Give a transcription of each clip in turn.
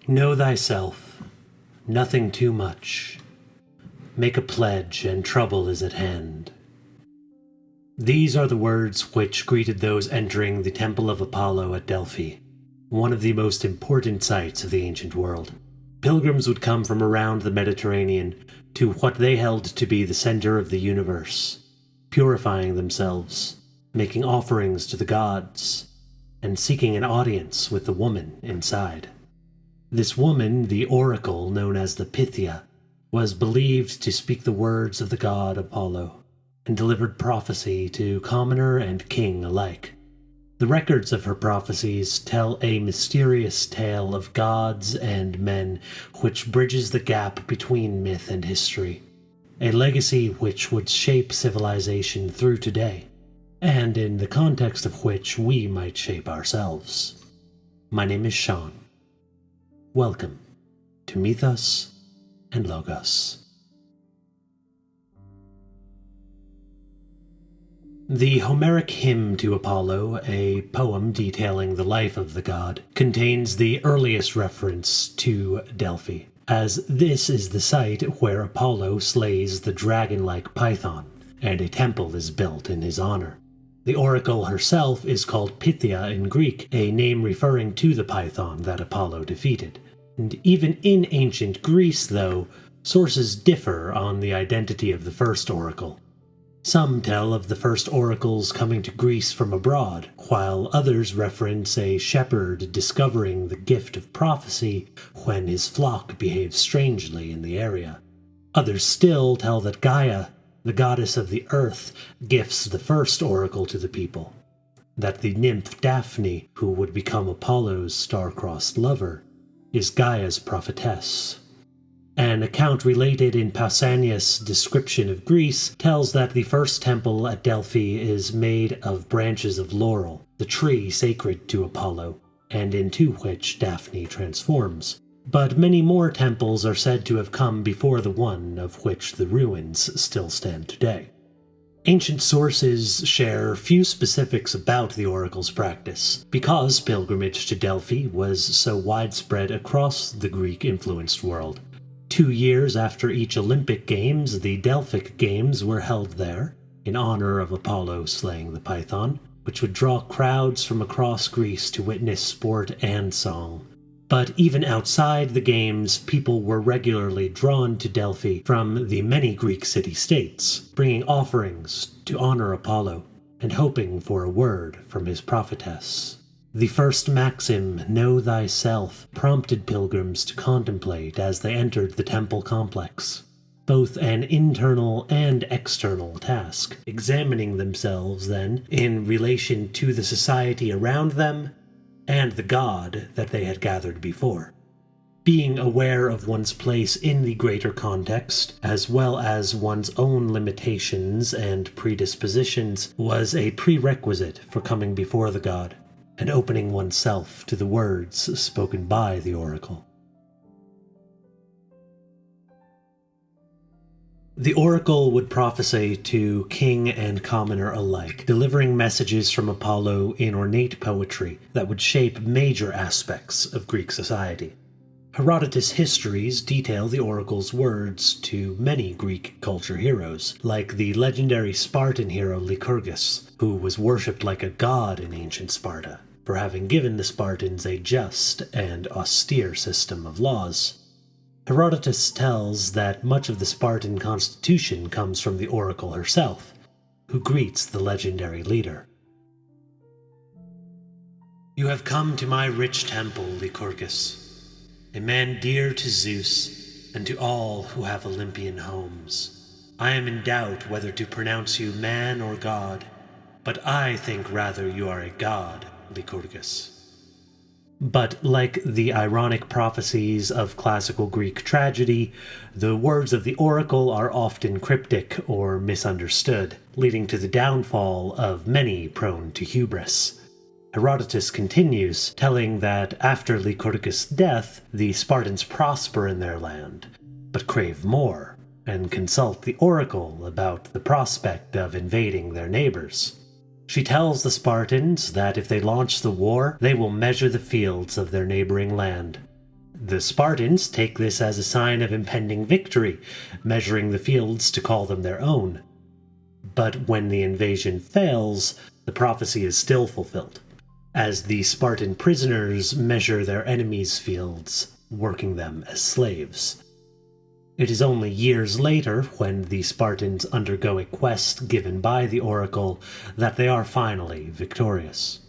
Know thyself, nothing too much. Make a pledge, and trouble is at hand. These are the words which greeted those entering the Temple of Apollo at Delphi, one of the most important sites of the ancient world. Pilgrims would come from around the Mediterranean to what they held to be the center of the universe, purifying themselves, making offerings to the gods, and seeking an audience with the woman inside. This woman, the oracle known as the Pythia, was believed to speak the words of the god Apollo, and delivered prophecy to commoner and king alike. The records of her prophecies tell a mysterious tale of gods and men which bridges the gap between myth and history, a legacy which would shape civilization through today, and in the context of which we might shape ourselves. My name is Sean. Welcome to Mythos and Logos. The Homeric hymn to Apollo, a poem detailing the life of the god, contains the earliest reference to Delphi, as this is the site where Apollo slays the dragon-like Python, and a temple is built in his honor. The oracle herself is called Pythia in Greek, a name referring to the Python that Apollo defeated. And even in ancient Greece, though, sources differ on the identity of the first oracle. Some tell of the first oracles coming to Greece from abroad, while others reference a shepherd discovering the gift of prophecy when his flock behaved strangely in the area. Others still tell that Gaia, the goddess of the earth, gifts the first oracle to the people, that the nymph Daphne, who would become Apollo's star-crossed lover, is Gaia's prophetess. An account related in Pausanias' description of Greece tells that the first temple at Delphi is made of branches of laurel, the tree sacred to Apollo, and into which Daphne transforms. But many more temples are said to have come before the one of which the ruins still stand today. Ancient sources share few specifics about the oracle's practice, because pilgrimage to Delphi was so widespread across the Greek-influenced world. 2 years after each Olympic Games, the Delphic Games were held there, in honor of Apollo slaying the Python, which would draw crowds from across Greece to witness sport and song. But even outside the Games, people were regularly drawn to Delphi from the many Greek city-states, bringing offerings to honor Apollo, and hoping for a word from his prophetess. The first maxim, "Know thyself," prompted pilgrims to contemplate as they entered the temple complex, both an internal and external task, examining themselves then in relation to the society around them and the god that they had gathered before. Being aware of one's place in the greater context, as well as one's own limitations and predispositions, was a prerequisite for coming before the god, and opening oneself to the words spoken by the oracle. The oracle would prophesy to king and commoner alike, delivering messages from Apollo in ornate poetry that would shape major aspects of Greek society. Herodotus' histories detail the oracle's words to many Greek culture heroes, like the legendary Spartan hero Lycurgus, who was worshipped like a god in ancient Sparta, for having given the Spartans a just and austere system of laws. Herodotus tells that much of the Spartan constitution comes from the oracle herself, who greets the legendary leader. "You have come to my rich temple, Lycurgus, a man dear to Zeus and to all who have Olympian homes. I am in doubt whether to pronounce you man or god, but I think rather you are a god, Lycurgus." But like the ironic prophecies of classical Greek tragedy, the words of the oracle are often cryptic or misunderstood, leading to the downfall of many prone to hubris. Herodotus continues, telling that after Lycurgus' death, the Spartans prosper in their land, but crave more, and consult the oracle about the prospect of invading their neighbors. She tells the Spartans that if they launch the war, they will measure the fields of their neighboring land, The Spartans take this as a sign of impending victory, measuring the fields to call them their own. But when the invasion fails, the prophecy is still fulfilled, as the Spartan prisoners measure their enemies' fields, working them as slaves. It is only years later, when the Spartans undergo a quest given by the oracle, that they are finally victorious.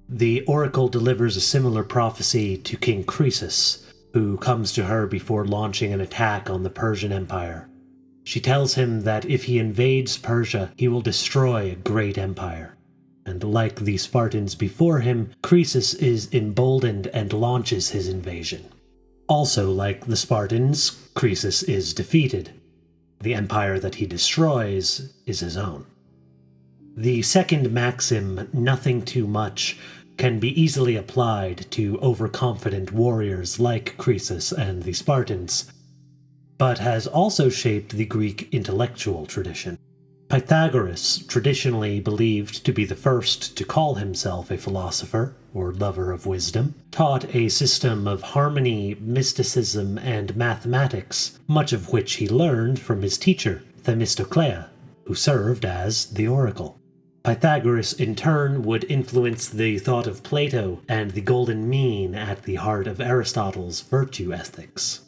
The oracle delivers a similar prophecy to King Croesus, who comes to her before launching an attack on the Persian Empire. She tells him that if he invades Persia, he will destroy a great empire. And like the Spartans before him, Croesus is emboldened and launches his invasion. Also, like the Spartans, Croesus is defeated. The empire that he destroys is his own. The second maxim, nothing too much, can be easily applied to overconfident warriors like Croesus and the Spartans, but has also shaped the Greek intellectual tradition. Pythagoras, traditionally believed to be the first to call himself a philosopher or lover of wisdom, taught a system of harmony, mysticism, and mathematics, much of which he learned from his teacher, Themistoclea, who served as the oracle. Pythagoras, in turn, would influence the thought of Plato and the golden mean at the heart of Aristotle's virtue ethics.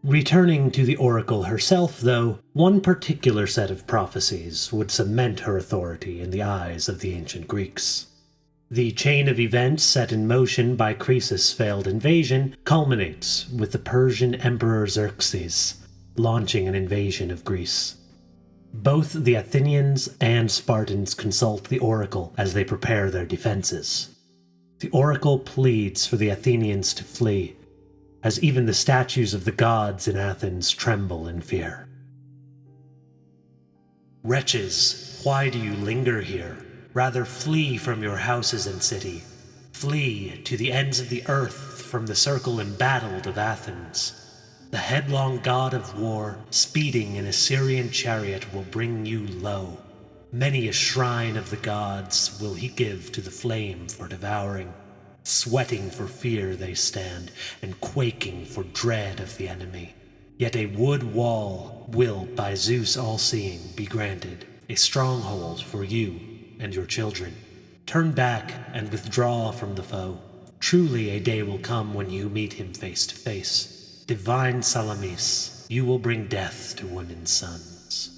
Returning to the oracle herself, though, one particular set of prophecies would cement her authority in the eyes of the ancient Greeks. The chain of events set in motion by Croesus' failed invasion culminates with the Persian Emperor Xerxes launching an invasion of Greece. Both the Athenians and Spartans consult the oracle as they prepare their defenses. The oracle pleads for the Athenians to flee, as even the statues of the gods in Athens tremble in fear. "Wretches, why do you linger here? Rather flee from your houses and city. Flee to the ends of the earth from the circle embattled of Athens. The headlong god of war, speeding in a Syrian chariot, will bring you low. Many a shrine of the gods will he give to the flame for devouring. Sweating for fear they stand, and quaking for dread of the enemy. Yet a wood wall will, by Zeus all-seeing, be granted, a stronghold for you and your children. Turn back and withdraw from the foe. Truly a day will come when you meet him face to face. Divine Salamis, you will bring death to women's sons."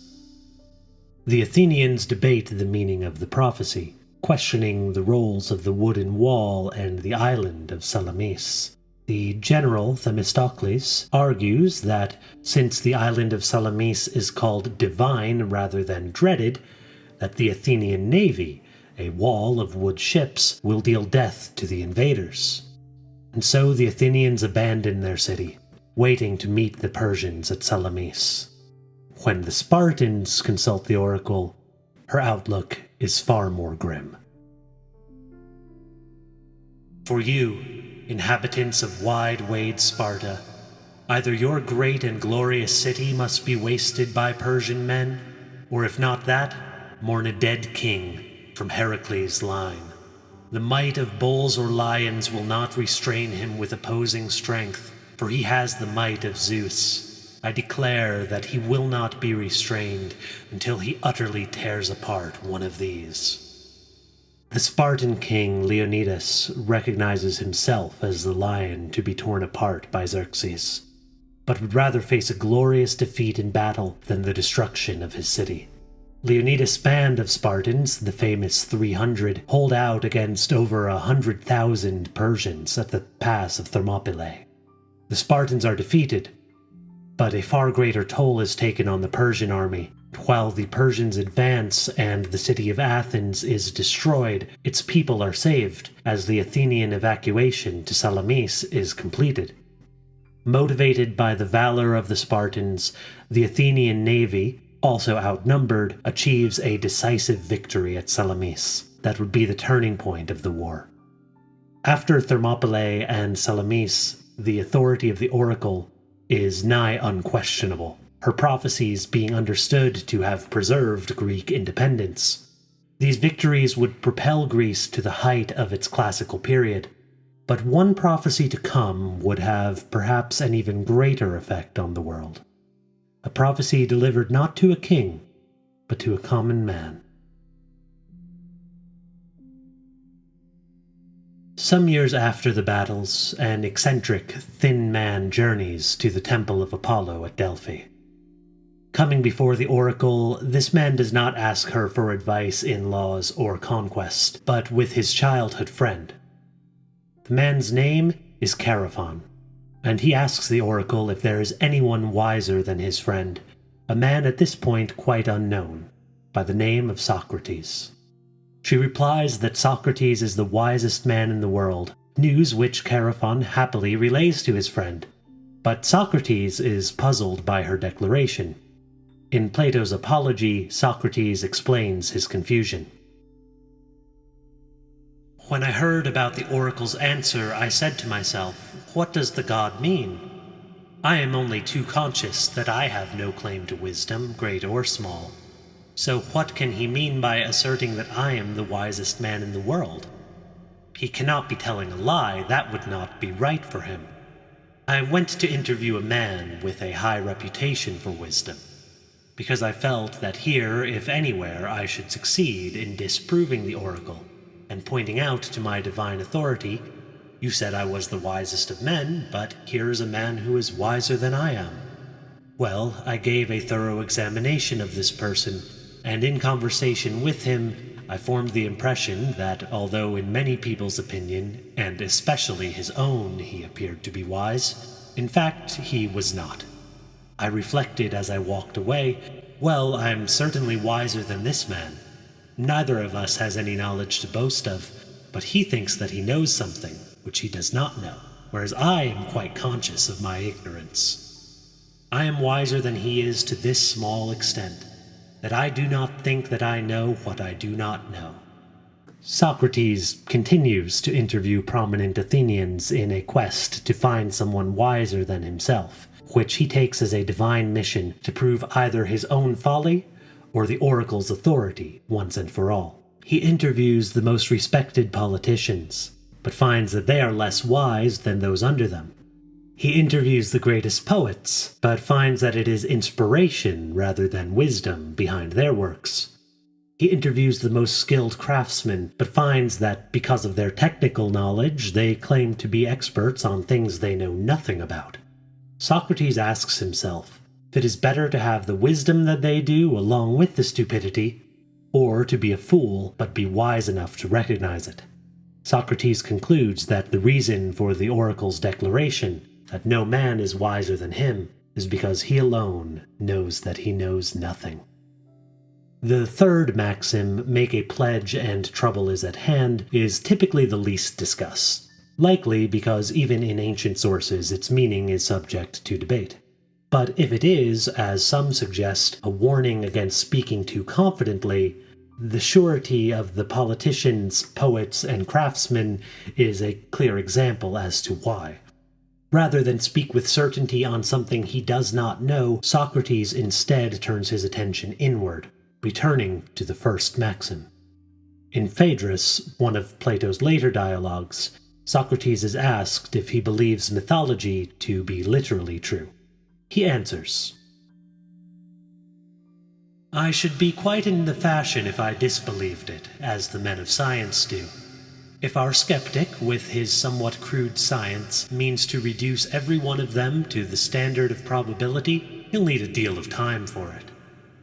The Athenians debate the meaning of the prophecy, questioning the roles of the wooden wall and the island of Salamis. The general Themistocles argues that since the island of Salamis is called divine rather than dreaded, that the Athenian navy, a wall of wood ships, will deal death to the invaders. And so the Athenians abandon their city, waiting to meet the Persians at Salamis. When the Spartans consult the oracle, her outlook is far more grim. "For you, inhabitants of wide-wayed Sparta, either your great and glorious city must be wasted by Persian men, or if not that, mourn a dead king from Heracles' line. The might of bulls or lions will not restrain him with opposing strength, for he has the might of Zeus. I declare that he will not be restrained until he utterly tears apart one of these." The Spartan king Leonidas recognizes himself as the lion to be torn apart by Xerxes, but would rather face a glorious defeat in battle than the destruction of his city. Leonidas' band of Spartans, the famous 300, hold out against over 100,000 Persians at the pass of Thermopylae. The Spartans are defeated, but a far greater toll is taken on the Persian army. While the Persians advance and the city of Athens is destroyed, its people are saved, as the Athenian evacuation to Salamis is completed. Motivated by the valor of the Spartans, the Athenian navy, also outnumbered, achieves a decisive victory at Salamis that would be the turning point of the war. After Thermopylae and Salamis, the authority of the oracle is nigh unquestionable, her prophecies being understood to have preserved Greek independence. These victories would propel Greece to the height of its classical period, But one prophecy to come would have perhaps an even greater effect on the world. A prophecy delivered not to a king, but to a common man. Some years after the battles, an eccentric, thin man journeys to the temple of Apollo at Delphi. Coming before the oracle, this man does not ask her for advice in laws or conquest, but with his childhood friend. The man's name is Chaerephon, and he asks the oracle if there is anyone wiser than his friend, a man at this point quite unknown, by the name of Socrates. She replies that Socrates is the wisest man in the world, news which Chaerephon happily relays to his friend, but Socrates is puzzled by her declaration. In Plato's Apology, Socrates explains his confusion. When I heard about the oracle's answer, I said to myself, what does the god mean? I am only too conscious that I have no claim to wisdom, great or small. So what can he mean by asserting that I am the wisest man in the world? He cannot be telling a lie, that would not be right for him. I went to interview a man with a high reputation for wisdom, because I felt that here, if anywhere, I should succeed in disproving the oracle, and pointing out to my divine authority, you said I was the wisest of men, but here is a man who is wiser than I am. Well, I gave a thorough examination of this person, and in conversation with him, I formed the impression that although in many people's opinion, and especially his own, he appeared to be wise, in fact he was not. I reflected as I walked away, well, I'm certainly wiser than this man. Neither of us has any knowledge to boast of, but he thinks that he knows something which he does not know, whereas I am quite conscious of my ignorance. I am wiser than he is to this small extent, that I do not think that I know what I do not know. Socrates continues to interview prominent Athenians in a quest to find someone wiser than himself, which he takes as a divine mission to prove either his own folly or the oracle's authority once and for all. He interviews the most respected politicians, but finds that they are less wise than those under them. He interviews the greatest poets, but finds that it is inspiration rather than wisdom behind their works. He interviews the most skilled craftsmen, but finds that because of their technical knowledge, they claim to be experts on things they know nothing about. Socrates asks himself if it is better to have the wisdom that they do along with the stupidity, or to be a fool but be wise enough to recognize it. Socrates concludes that the reason for the oracle's declaration that no man is wiser than him is because he alone knows that he knows nothing. The third maxim, make a pledge and trouble is at hand, is typically the least discussed, likely because even in ancient sources its meaning is subject to debate. But if it is, as some suggest, a warning against speaking too confidently, the surety of the politicians, poets, and craftsmen is a clear example as to why. Rather than speak with certainty on something he does not know, Socrates instead turns his attention inward, returning to the first maxim. In Phaedrus, one of Plato's later dialogues, Socrates is asked if he believes mythology to be literally true. He answers, I should be quite in the fashion if I disbelieved it, as the men of science do. If our skeptic, with his somewhat crude science, means to reduce every one of them to the standard of probability, he'll need a deal of time for it.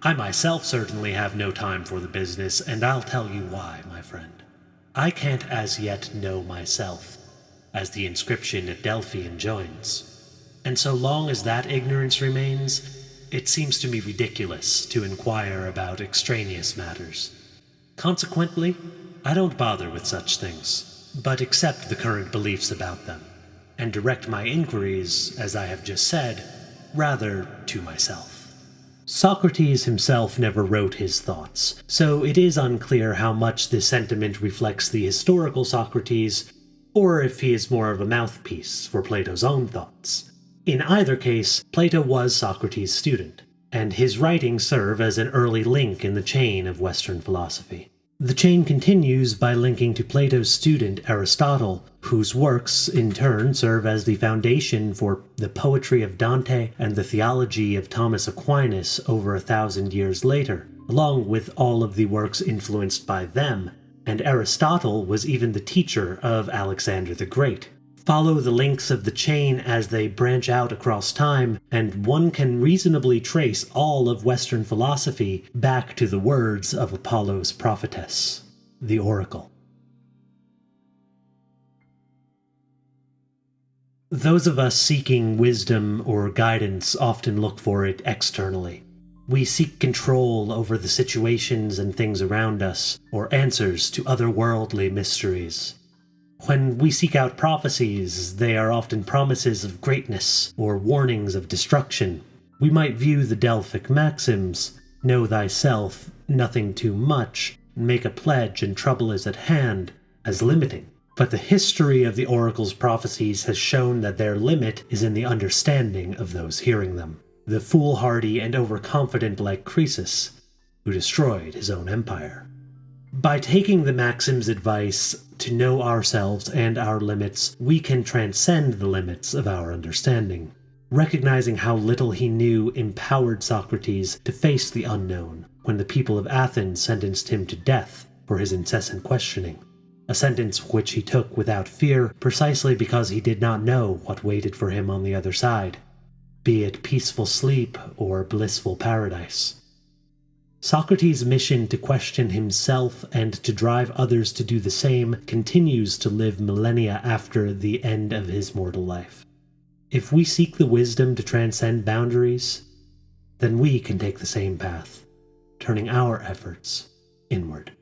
I myself certainly have no time for the business, and I'll tell you why, my friend. I can't as yet know myself, as the inscription at Delphi enjoins. And so long as that ignorance remains, it seems to me ridiculous to inquire about extraneous matters. Consequently, I don't bother with such things, but accept the current beliefs about them, and direct my inquiries, as I have just said, rather to myself. Socrates himself never wrote his thoughts, so it is unclear how much this sentiment reflects the historical Socrates, or if he is more of a mouthpiece for Plato's own thoughts. In either case, Plato was Socrates' student, and his writings serve as an early link in the chain of Western philosophy. The chain continues by linking to Plato's student Aristotle, whose works, in turn, serve as the foundation for the poetry of Dante and the theology of Thomas Aquinas over 1,000 years later, along with all of the works influenced by them, and Aristotle was even the teacher of Alexander the Great. Follow the links of the chain as they branch out across time, and one can reasonably trace all of Western philosophy back to the words of Apollo's prophetess, the oracle. Those of us seeking wisdom or guidance often look for it externally. We seek control over the situations and things around us, or answers to otherworldly mysteries. When we seek out prophecies, they are often promises of greatness or warnings of destruction. We might view the Delphic Maxims, know thyself, nothing too much, make a pledge and trouble is at hand, as limiting. But the history of the oracle's prophecies has shown that their limit is in the understanding of those hearing them. The foolhardy and overconfident like Croesus, who destroyed his own empire. By taking the Maxim's advice to know ourselves and our limits, we can transcend the limits of our understanding. Recognizing how little he knew empowered Socrates to face the unknown when the people of Athens sentenced him to death for his incessant questioning. A sentence which he took without fear precisely because he did not know what waited for him on the other side, be it peaceful sleep or blissful paradise. Socrates' mission to question himself and to drive others to do the same continues to live millennia after the end of his mortal life. If we seek the wisdom to transcend boundaries, then we can take the same path, turning our efforts inward.